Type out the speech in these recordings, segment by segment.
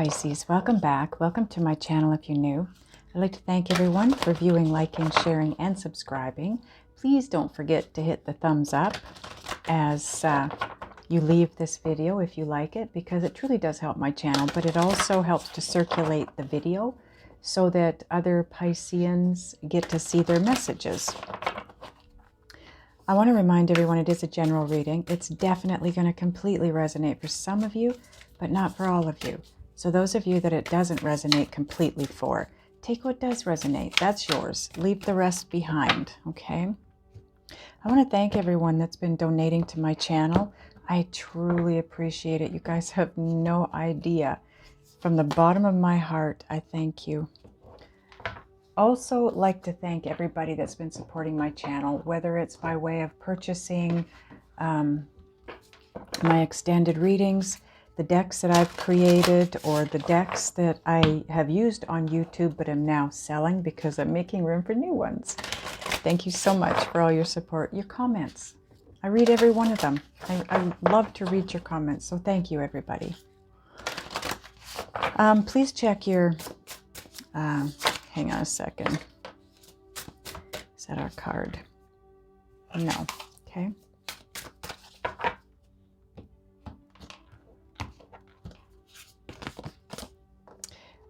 Pisces, welcome back. Welcome to my channel if you're new. I'd like to thank everyone for viewing, liking, sharing, and subscribing. Please don't forget to hit the thumbs up as you leave this video if you like it, because it truly does help my channel, but it also helps to circulate the video so that other Pisceans get to see their messages. I want to remind everyone it is a general reading. It's definitely going to completely resonate for some of you, but not for all of you. So those of you that it doesn't resonate completely for, take what does resonate. That's yours. Leave the rest behind, okay? I want to thank everyone that's been donating to my channel. I truly appreciate it. You guys have no idea. From the bottom of my heart, I thank you. Also like to thank everybody that's been supporting my channel, whether it's by way of purchasing my extended readings, the decks that I've created, or the decks that I have used on YouTube but am now selling because I'm making room for new ones. Thank you so much for all your support, your comments. I read every one of them. I love to read your comments, so thank you, everybody. Please check your... hang on a second. Is that our card? No. Okay.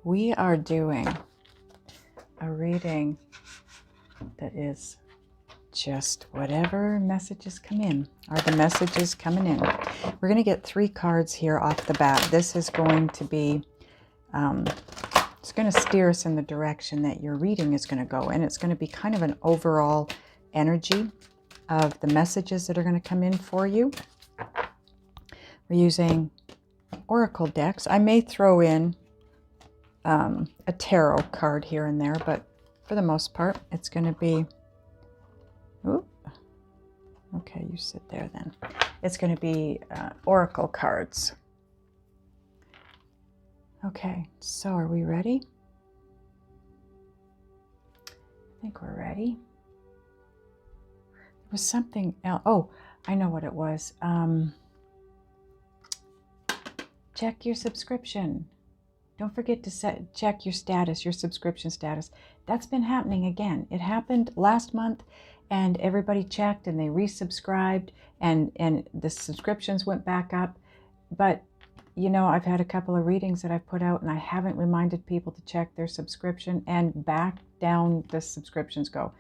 We are doing a reading that is just whatever messages come in. Are the messages coming in? We're going to get 3 cards here off the bat. This is going to be, it's going to steer us in the direction that your reading is going to go. And it's going to be kind of an overall energy of the messages that are going to come in for you. We're using oracle decks. I may throw in a tarot card here and there, but for the most part, it's going to be... Oop. Okay, you sit there then. It's going to be oracle cards. Okay, so are we ready? I think we're ready. There was something else. Oh, I know what it was. Check your subscription. Don't forget to check your status, your subscription status. That's been happening again. It happened last month and everybody checked and they resubscribed and the subscriptions went back up. But, you know, I've had a couple of readings that I've put out and I haven't reminded people to check their subscription, and back down the subscriptions go.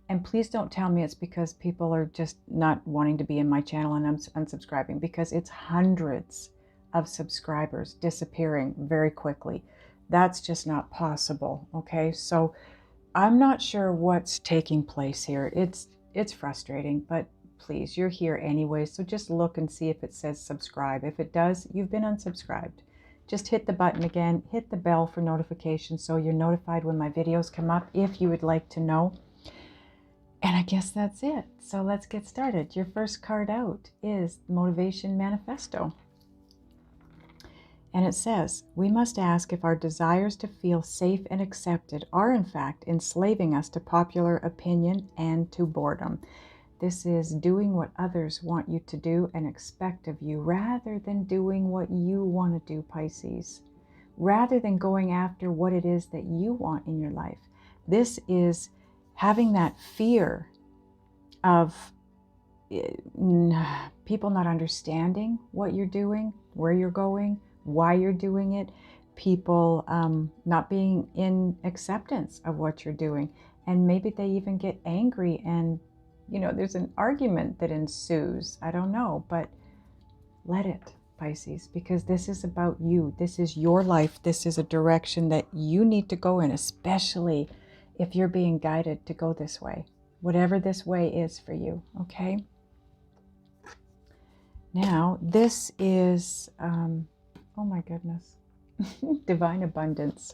And please don't tell me it's because people are just not wanting to be in my channel and I'm unsubscribing, because it's hundreds of subscribers disappearing very quickly. That's just not possible. Okay, so I'm not sure what's taking place here. It's frustrating, but please, you're here anyway, so just look and see if it says subscribe. If it does, you've been unsubscribed. Just hit the button again, hit the bell for notifications so you're notified when my videos come up if you would like to know. And I guess that's it. So let's get started. Your first card out is Motivation Manifesto. And it says, we must ask if our desires to feel safe and accepted are in fact enslaving us to popular opinion and to boredom. This is doing what others want you to do and expect of you rather than doing what you want to do, Pisces. Rather than going after what it is that you want in your life. This is having that fear of people not understanding what you're doing, where you're going, why you're doing it, people not being in acceptance of what you're doing, and maybe they even get angry and, you know, there's an argument that ensues. I don't know, but let it, Pisces, because this is about you. This is your life. This is a direction that you need to go in, especially if you're being guided to go this way, whatever this way is for you, okay? Now, this is... oh my goodness. Divine Abundance.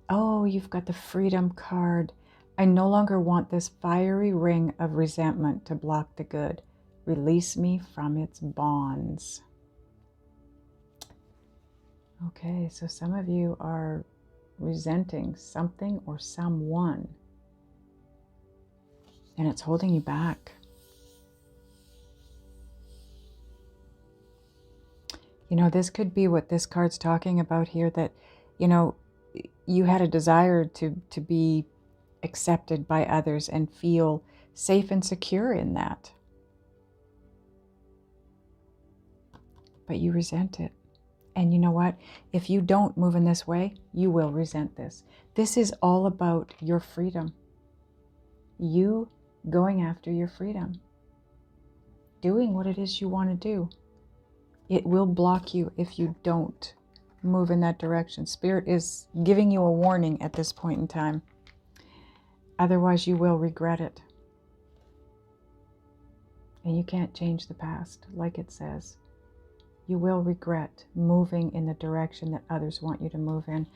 Oh, you've got the Freedom card. I no longer want this fiery ring of resentment to block the good. Release me from its bonds. Okay, so some of you are resenting something or someone, and it's holding you back. You know, this could be what this card's talking about here, that, you know, you had a desire to be accepted by others and feel safe and secure in that. But you resent it. And you know what? If you don't move in this way, you will resent this. This is all about your freedom. You going after your freedom. Doing what it is you want to do. It will block you if you don't move in that direction. Spirit is giving you a warning at this point in time. Otherwise, you will regret it. And you can't change the past, like it says. You will regret moving in the direction that others want you to move in.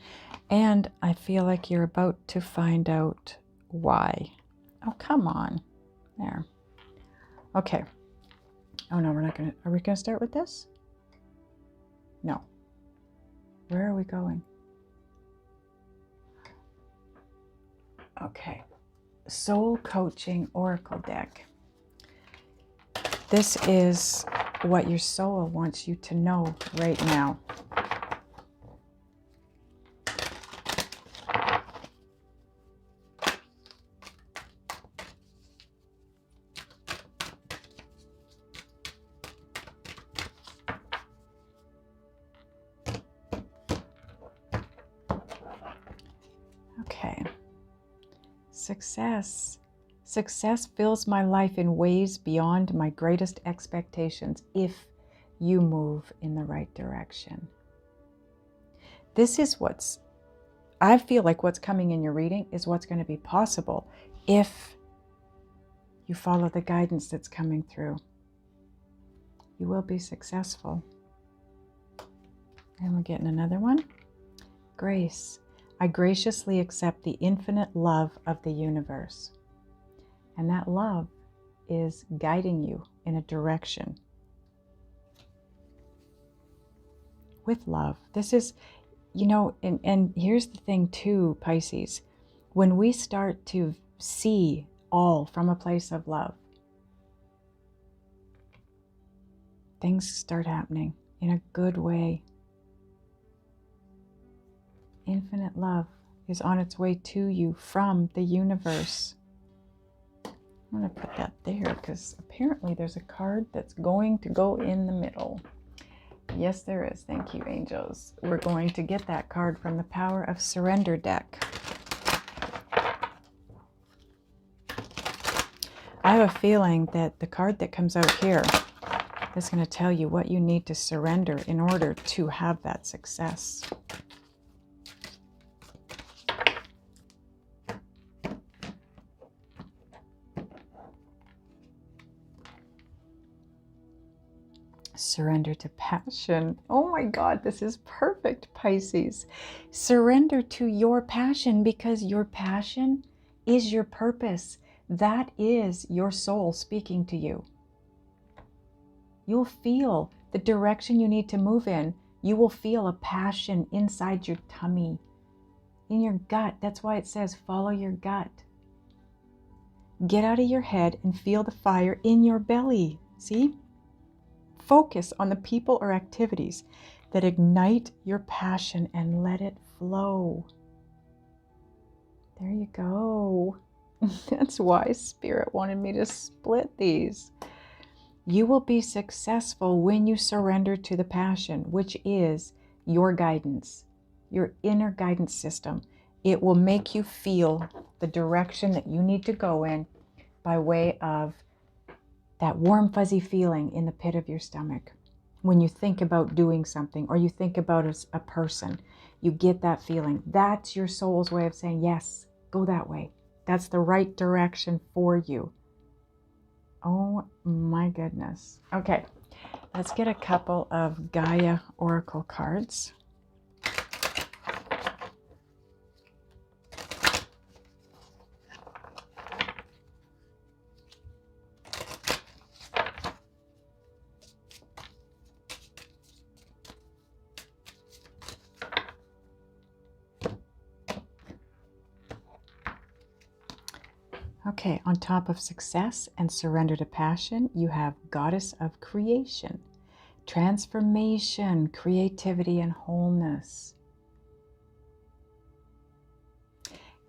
And I feel like you're about to find out why. Oh, come on. There. Okay. Oh, no, we're not going to. Are we going to start with this? No. Where are we going? Okay. Soul Coaching Oracle deck. This is what your soul wants you to know right now. Okay. Success. Success fills my life in ways beyond my greatest expectations if you move in the right direction. This is I feel like what's coming in your reading is what's going to be possible if you follow the guidance that's coming through. You will be successful. And we're getting another one. Grace. I graciously accept the infinite love of the universe. And that love is guiding you in a direction. With love. This is, you know, and here's the thing too, Pisces. When we start to see all from a place of love, things start happening in a good way. Infinite love is on its way to you from the universe. I'm going to put that there because apparently there's a card that's going to go in the middle. Yes, there is. Thank you, angels. We're going to get that card from the Power of Surrender deck. I have a feeling that the card that comes out here is going to tell you what you need to surrender in order to have that success. Surrender to passion. Oh my God, this is perfect, Pisces. Surrender to your passion because your passion is your purpose. That is your soul speaking to you. You'll feel the direction you need to move in. You will feel a passion inside your tummy, in your gut. That's why it says follow your gut. Get out of your head and feel the fire in your belly. See? Focus on the people or activities that ignite your passion and let it flow. There you go. That's why Spirit wanted me to split these. You will be successful when you surrender to the passion, which is your guidance, your inner guidance system. It will make you feel the direction that you need to go in by way of that warm, fuzzy feeling in the pit of your stomach. When you think about doing something or you think about a person, you get that feeling. That's your soul's way of saying, yes, go that way. That's the right direction for you. Oh my goodness. Okay, let's get a couple of Gaia Oracle cards. Okay, on top of success and surrender to passion, you have Goddess of Creation. transformation, creativity, and wholeness.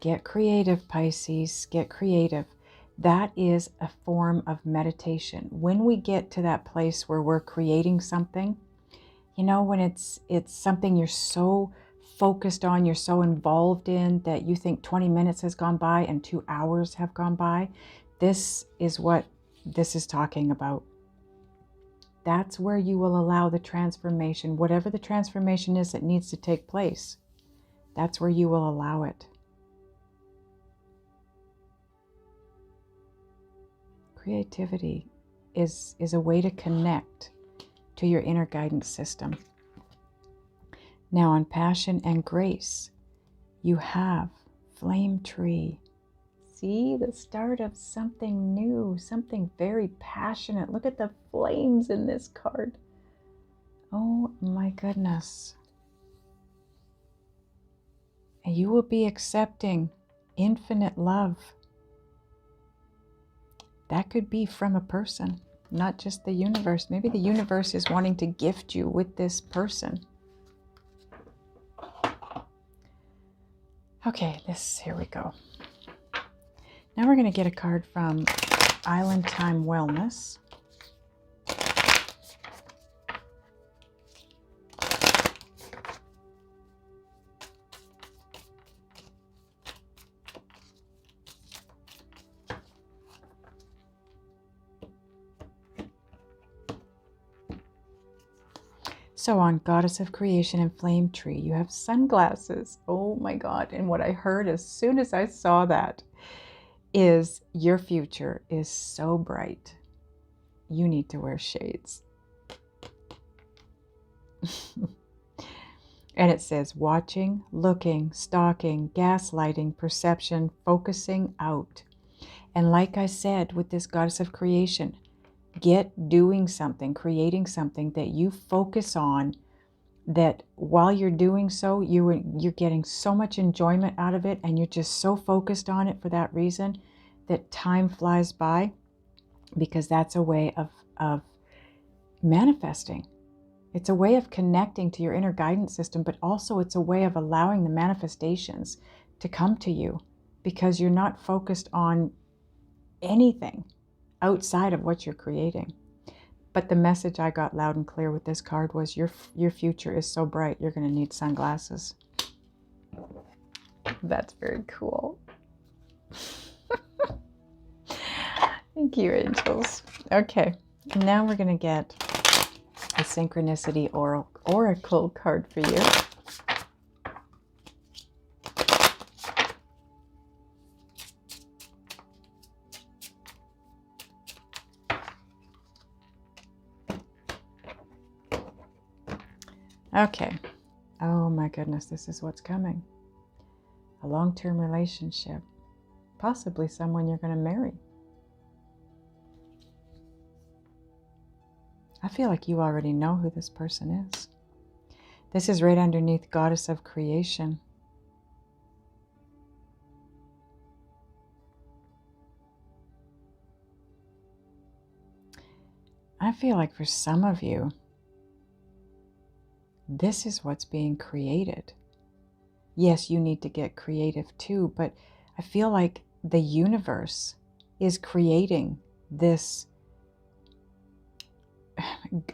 Get creative, Pisces. Get creative. That is a form of meditation. When we get to that place where we're creating something, you know, when it's something you're so focused on, you're so involved in that you think 20 minutes has gone by and 2 hours have gone by, this is what this is talking about. That's where you will allow the transformation, whatever the transformation is that needs to take place. That's where you will allow it. Creativity is a way to connect to your inner guidance system. Now on passion and grace, you have flame tree. See, the start of something new, something very passionate. Look at the flames in this card. Oh my goodness. And you will be accepting infinite love. That could be from a person, not just the universe. Maybe the universe is wanting to gift you with this person. Okay, here we go. Now we're going to get a card from Island Time Wellness. So on Goddess of Creation and Flame Tree, you have sunglasses. Oh my God. And what I heard as soon as I saw that is your future is so bright. You need to wear shades. And it says watching, looking, stalking, gaslighting, perception, focusing out. And like I said with this Goddess of Creation, get doing something, creating something that you focus on, that while you're doing so, you're getting so much enjoyment out of it, and you're just so focused on it for that reason that time flies by, because that's a way of manifesting. It's a way of connecting to your inner guidance system, but also it's a way of allowing the manifestations to come to you, because you're not focused on anything outside of what you're creating. But the message I got loud and clear with this card was your future is so bright, you're going to need sunglasses. That's very cool. Thank you, angels. Okay, now we're going to get a synchronicity oracle card for you. Okay. Oh my goodness, this is what's coming. A long-term relationship. Possibly someone you're going to marry. I feel like you already know who this person is. This is right underneath Goddess of Creation. I feel like for some of you, this is what's being created. Yes, you need to get creative too, but I feel like the universe is creating this,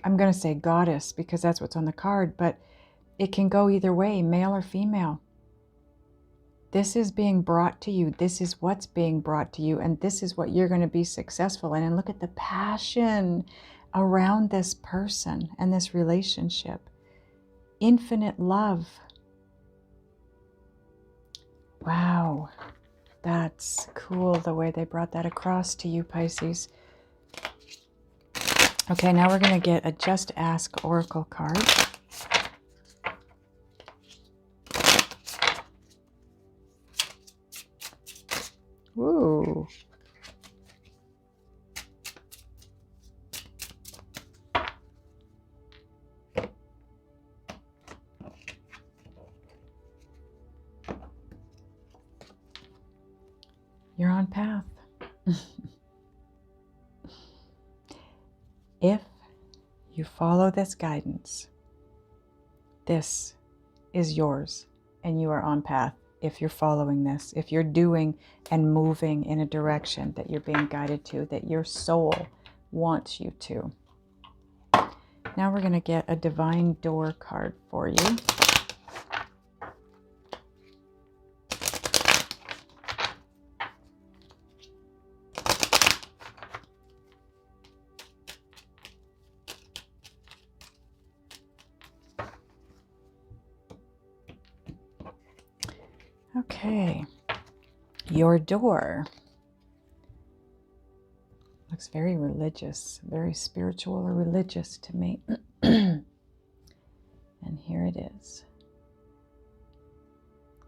I'm going to say goddess because that's what's on the card, but it can go either way, male or female. This is being brought to you. This is what's being brought to you, and this is what you're going to be successful in. And look at the passion around this person and this relationship. Infinite love. Wow, that's cool the way they brought that across to you, Pisces. Okay, now we're going to get a Just Ask Oracle card. Ooh. You're on path. If You follow this guidance. This is yours, and you are on path if you're following this, if you're doing and moving in a direction that you're being guided to, that your soul wants you to. Now we're going to get a divine door card for you. Okay, your door looks very religious, very spiritual or religious to me. And here it is.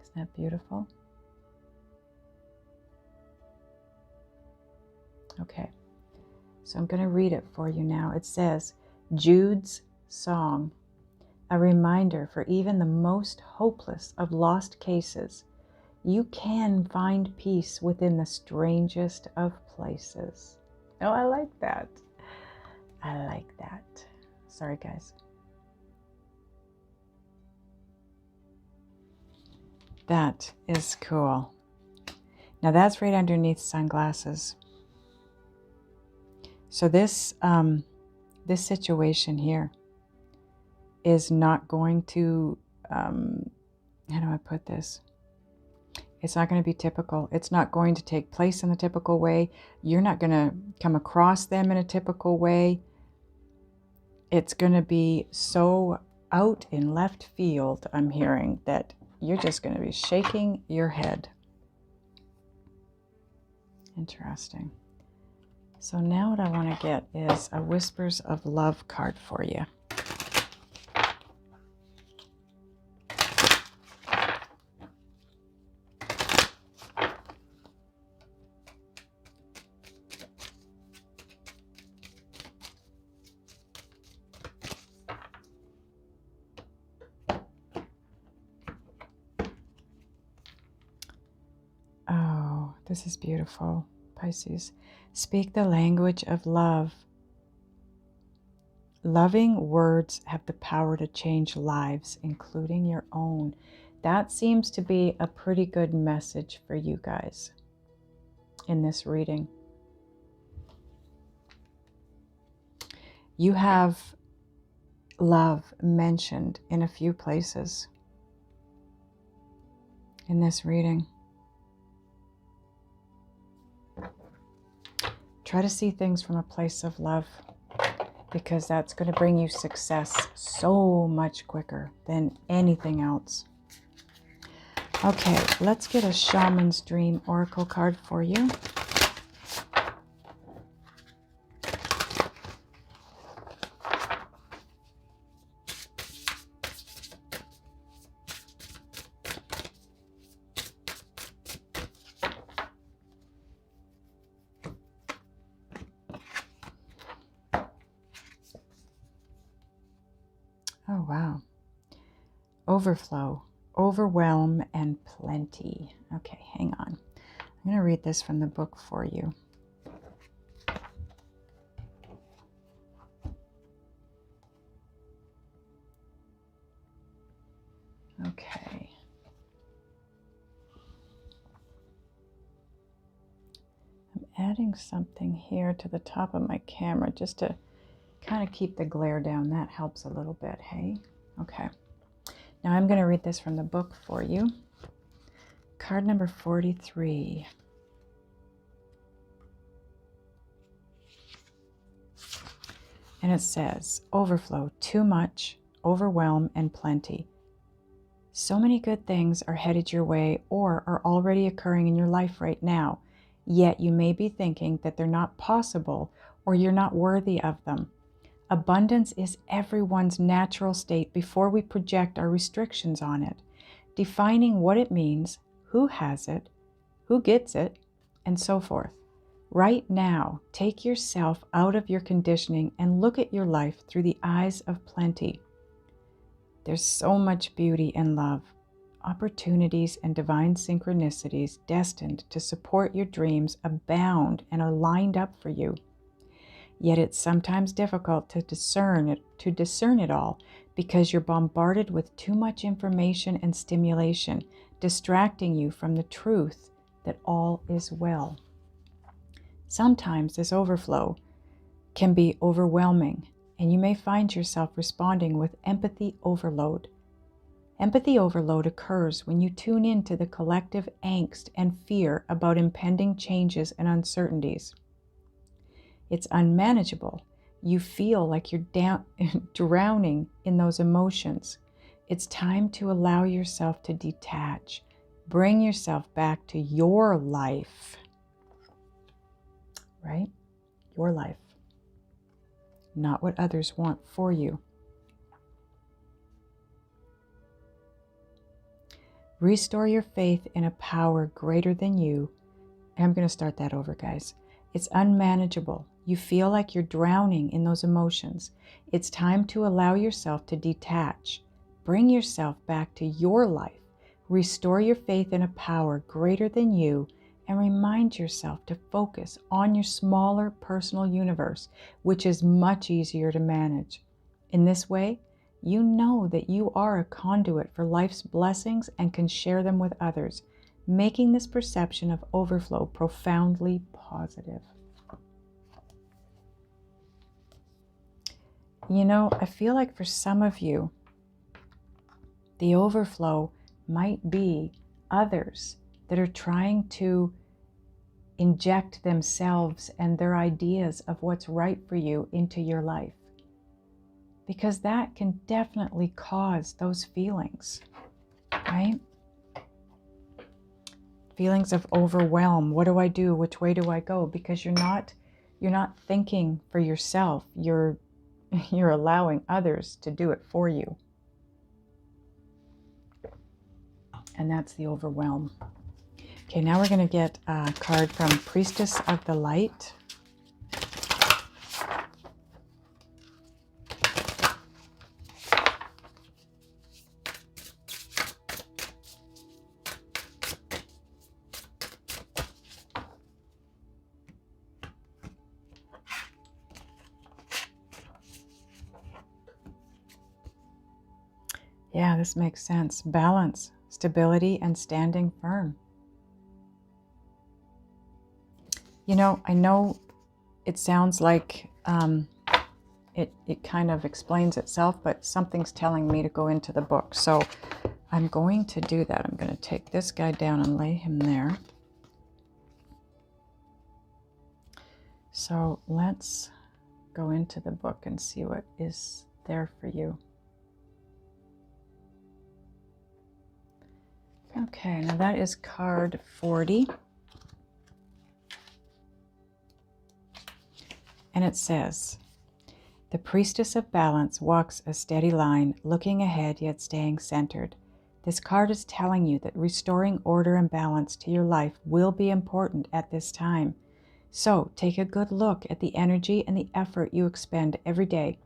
Isn't that beautiful? Okay, so I'm going to read it for you now. It says, Jude's Song, a reminder for even the most hopeless of lost cases. You can find peace within the strangest of places. Oh, I like that. I like that. Sorry, guys. That is cool. Now that's right underneath sunglasses. So this situation here is not going to, how do I put this? It's not going to be typical. It's not going to take place in the typical way. You're not going to come across them in a typical way. It's going to be so out in left field, I'm hearing, that you're just going to be shaking your head. Interesting. So now what I want to get is a Whispers of Love card for you. Oh, this is beautiful, Pisces. Speak the language of love. Loving words have the power to change lives, including your own. That seems to be a pretty good message for you guys in this reading. You have love mentioned in a few places in this reading. Try to see things from a place of love, because that's going to bring you success so much quicker than anything else. Okay, let's get a Shaman's Dream Oracle card for you. Oh, wow. Overflow, overwhelm, and plenty. Okay, hang on. I'm going to read this from the book for you. Okay. I'm adding something here to the top of my camera just to kind of keep the glare down. That helps a little bit, hey? Okay. Now I'm going to read this from the book for you. Card number 43. And it says, overflow, too much, overwhelm, and plenty. So many good things are headed your way or are already occurring in your life right now, yet you may be thinking that they're not possible or you're not worthy of them. Abundance is everyone's natural state before we project our restrictions on it, defining what it means, who has it, who gets it, and so forth. Right now, take yourself out of your conditioning and look at your life through the eyes of plenty. There's so much beauty and love, opportunities and divine synchronicities destined to support your dreams abound and are lined up for you. Yet it's sometimes difficult to discern it all because you're bombarded with too much information and stimulation, distracting you from the truth that all is well. Sometimes this overflow can be overwhelming, and you may find yourself responding with empathy overload. Empathy overload occurs when you tune into the collective angst and fear about impending changes and uncertainties. It's unmanageable. You feel like you're drowning in those emotions. It's time to allow yourself to detach. Bring yourself back to your life. Right? Your life. Not what others want for you. Restore your faith in a power greater than you. I'm going to start that over, guys. It's unmanageable. You feel like you're drowning in those emotions. It's time to allow yourself to detach. Bring yourself back to your life. Restore your faith in a power greater than you, and remind yourself to focus on your smaller personal universe, which is much easier to manage. In this way, you know that you are a conduit for life's blessings and can share them with others, making this perception of overflow profoundly positive. You know, I feel like for some of you, the overflow might be others that are trying to inject themselves and their ideas of what's right for you into your life. Because that can definitely cause those feelings, right? Feelings of overwhelm. What do I do? Which way do I go? Because you're not thinking for yourself. You're allowing others to do it for you. And that's the overwhelm. Okay, now we're going to get a card from Priestess of the Light. Yeah, this makes sense. Balance, stability, and standing firm. You know, I know it sounds like it kind of explains itself, but something's telling me to go into the book. So I'm going to do that. I'm going to take this guy down and lay him there. So let's go into the book and see what is there for you. Okay, now that is card 40. And it says, the Priestess of Balance walks a steady line, looking ahead yet staying centered. This card is telling you that restoring order and balance to your life will be important at this time. So take a good look at the energy and the effort you expend every day.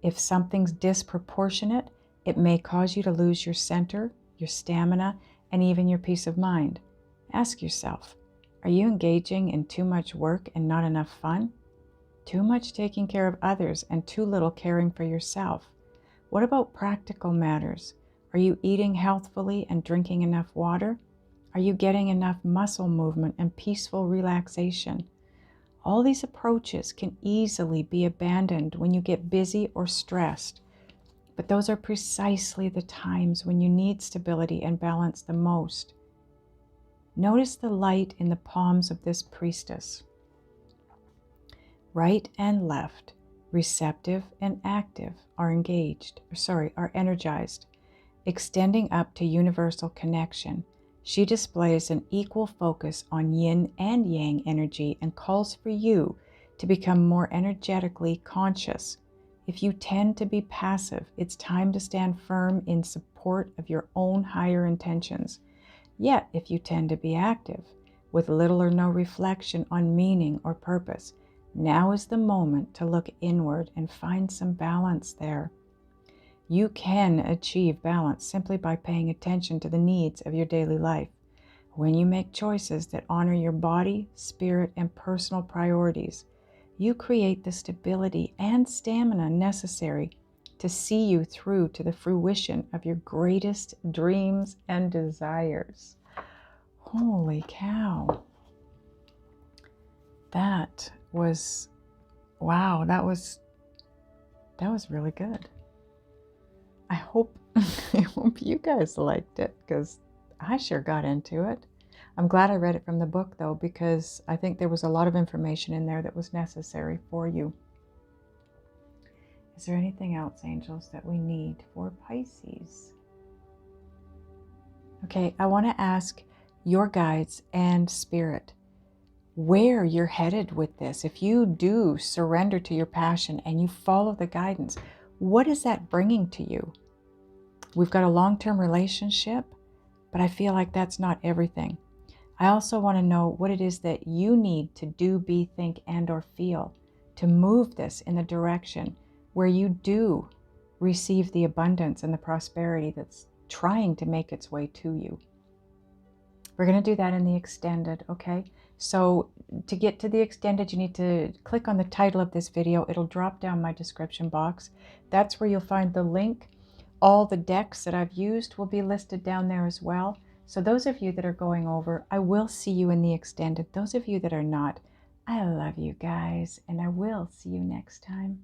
If something's disproportionate, it may cause you to lose your center, your stamina, and even your peace of mind. Ask yourself, are you engaging in too much work and not enough fun? Too much taking care of others and too little caring for yourself? What about practical matters? Are you eating healthfully and drinking enough water? Are you getting enough muscle movement and peaceful relaxation? All these approaches can easily be abandoned when you get busy or stressed, but those are precisely the times when you need stability and balance the most. Notice the light in the palms of this priestess. Right and left, receptive and active, are energized. Extending up to universal connection, she displays an equal focus on yin and yang energy and calls for you to become more energetically conscious. If you tend to be passive, it's time to stand firm in support of your own higher intentions. Yet, if you tend to be active, with little or no reflection on meaning or purpose, now is the moment to look inward and find some balance there. You can achieve balance simply by paying attention to the needs of your daily life. When you make choices that honor your body, spirit, and personal priorities, you create the stability and stamina necessary to see you through to the fruition of your greatest dreams and desires. Holy cow. That was, wow, that was really good. I hope you guys liked it, because I sure got into it. I'm glad I read it from the book, though, because I think there was a lot of information in there that was necessary for you. Is there anything else, angels, that we need for Pisces? Okay, I want to ask your guides and spirit where you're headed with this. If you do surrender to your passion and you follow the guidance, what is that bringing to you? We've got a long-term relationship, but I feel like that's not everything. I also want to know what it is that you need to do, be, think, and or feel to move this in the direction where you do receive the abundance and the prosperity that's trying to make its way to you. We're going to do that in the extended, okay? So to get to the extended, you need to click on the title of this video. It'll drop down my description box. That's where you'll find the link. All the decks that I've used will be listed down there as well. So those of you that are going over, I will see you in the extended. Those of you that are not, I love you guys, and I will see you next time.